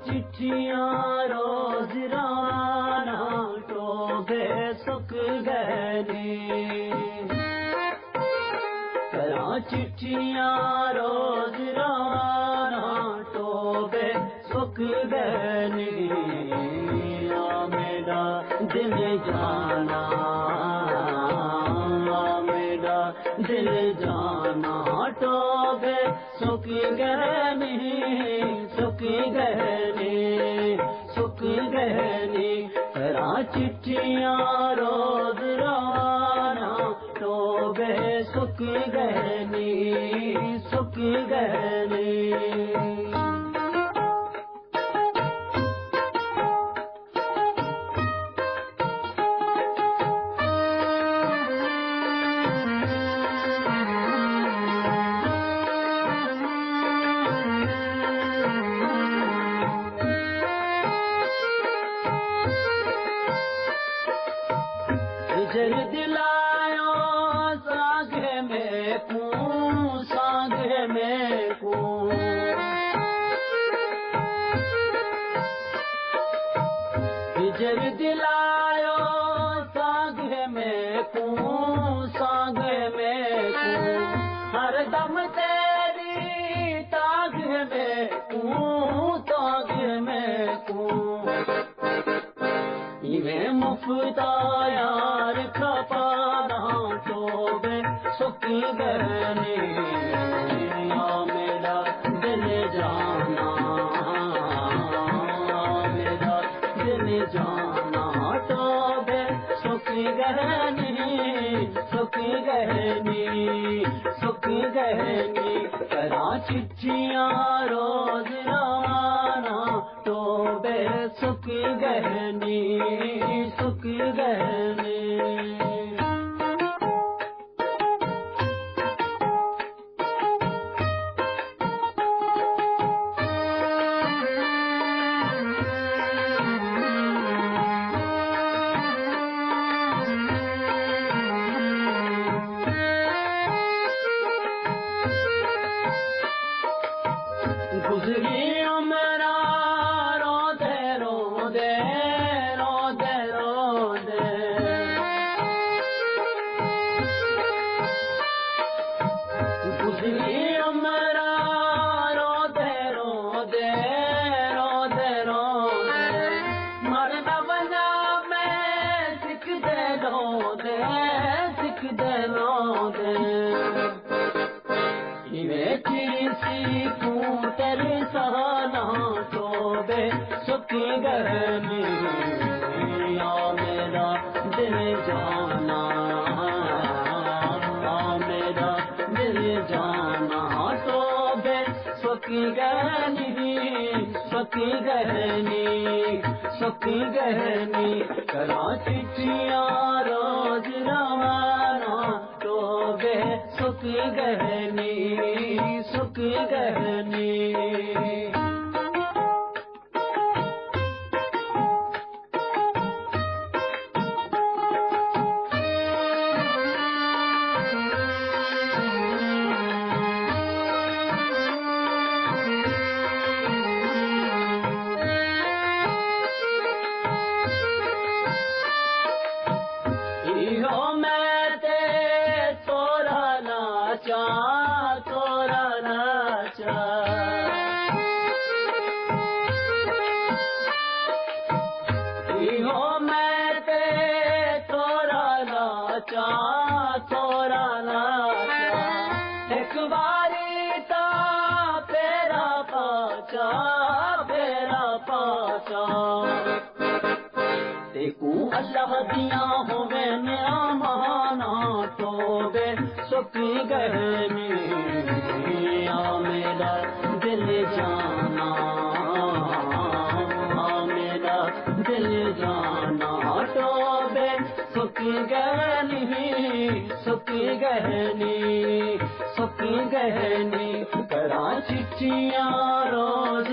चिट्ठियां रोज राना टोबे सुख गहनी करा चिट्ठियां रोज राना टोबे सुख गहनी मेरा दिल जाना मेरा दिल जाना टोबे सुख गहनी सुख गहनी करा चिट्ठियां रोज राना टोबे सुख गहनी सुख गहनी जर दिलायो सांगे में कूं सांगे में कूं जर दिलायो सांगे में कूं सांगे में कूं हर दम तेरी तागे में कूं तागे में कूं इवें मुफ्ता यार खपाना टोबे सुख गहनी मेरा दिल जाना मेरा दिल जाना टोबे सुख गहनी सुख गहनी सुख गहनी करा चिट्ठियां रोज राना टोबे सुख गहनी सुख गहनी गुजरी उम्र रोदे रोदे रोदे रोदे गुजरी उम्र रोदे रोदे रोदे रोदे मरना बना मैं सिख दे रोदे सिख दे रोदे इवें चिड़ी तू तेरे सहाना टोबे सुख गहनी मेरा दिल जाना मेरा दिल जाना टोबे सुख गहनी सुख गहनी सुख गहनी करा चिट्ठियां रोज रवाना टोबे सुख गहनी सुख गहनी इहो मैं ते तोरा नाचा तोरा नाचा इहो मैं ते तोरा नाचा तोरा नाचा एक बारी ता फेरा पाचा फेरा पाचा देखू अल्लाह दिया होवे मेरा महाना टोबे सुख गहनी मेरा दिल जाना मेरा दिल जाना टोबे सुख गहनी सुख गहनी सुख गहनी करा चिट्ठियां रोज